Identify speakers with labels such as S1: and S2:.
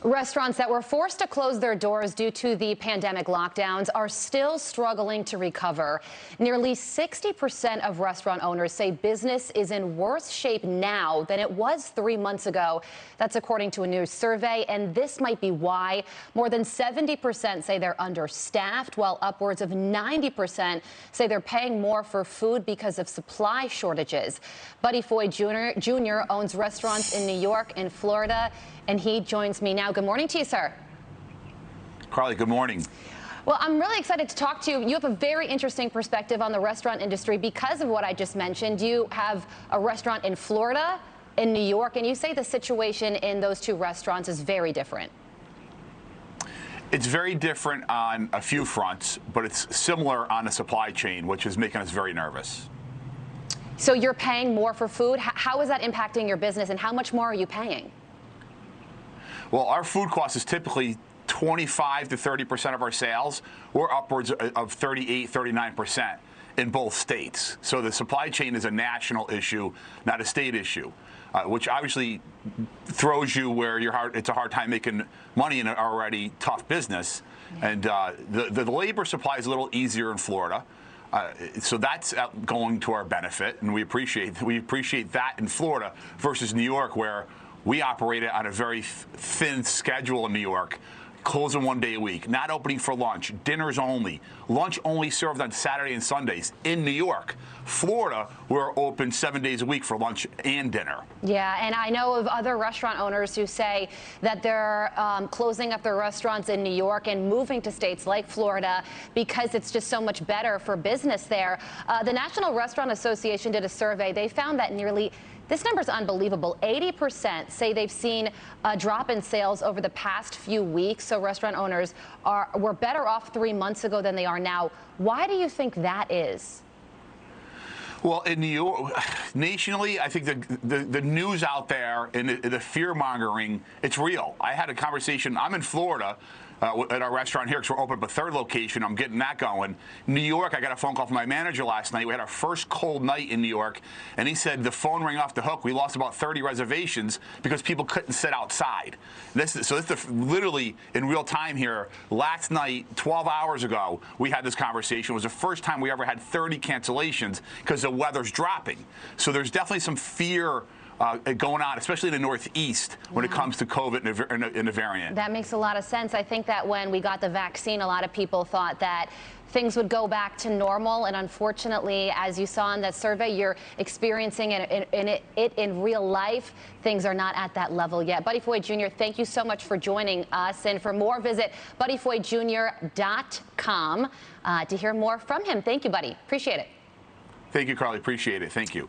S1: Restaurants that were forced to close their doors due to the pandemic lockdowns are still struggling to recover. Nearly 60% of restaurant owners say business is in worse shape now than it was 3 months ago. That's according to a new survey, and this might be why. More than 70% say they're understaffed, while upwards of 90% say they're paying more for food because of supply shortages. Buddy Foy Jr. owns restaurants in New York and Florida, and he joins me now. Good morning to you, sir.
S2: Carly, good morning.
S1: Well, I'm really excited to talk to you. You have a very interesting perspective on the restaurant industry because of what I just mentioned. You have a restaurant in Florida, in New York, and you say the situation in those two restaurants is very different.
S2: It's very different on a few fronts, but it's similar on the supply chain, which is making us very nervous.
S1: So you're paying more for food. How is that impacting your business, and how much more are you paying?
S2: Well, our food cost is typically 25 to 30% of our sales. We're upwards of 38, 39% in both states. So the supply chain is a national issue, not a state issue, which obviously throws you where it's a hard time making money in an already tough business. Yeah. And the labor supply is a little easier in Florida. So that's going to our benefit, and we appreciate that in Florida versus New York, where we operated on a very thin schedule in New York, closing 1 day a week, not opening for lunch, dinners only, lunch only served on Saturday and Sundays in New York. Florida, we're open 7 days a week for lunch and dinner.
S1: Yeah, and I know of other restaurant owners who say that they're closing up their restaurants in New York and moving to states like Florida because it's just so much better for business there. The National Restaurant Association did a survey. They found that this number is unbelievable. 80% say they've seen a drop in sales over the past few weeks. So restaurant owners were better off 3 months ago than they are now. Why do you think that is?
S2: Well, in New York, nationally, I think the news out there and the fear-mongering, it's real. I had a conversation. I'm in Florida at our restaurant here because we're open up a third location. I'm getting that going. New York, I got a phone call from my manager last night. We had our first cold night in New York, and he said the phone rang off the hook. We lost about 30 reservations because people couldn't sit outside. This is literally in real time here. Last night, 12 hours ago, we had this conversation. It was the first time we ever had 30 cancellations because the weather's dropping. So there's definitely some fear going on, especially in the Northeast, when it comes to COVID and the variant.
S1: That makes a lot of sense. I think that when we got the vaccine, a lot of people thought that things would go back to normal, and unfortunately, as you saw in that survey, you're experiencing it in real life. Things are not at that level yet. Buddy Foy Jr., thank you so much for joining us, and for more, visit buddyfoyjr.com to hear more from him. Thank you, Buddy. Appreciate it.
S2: Thank you, Carly. Appreciate it. Thank you.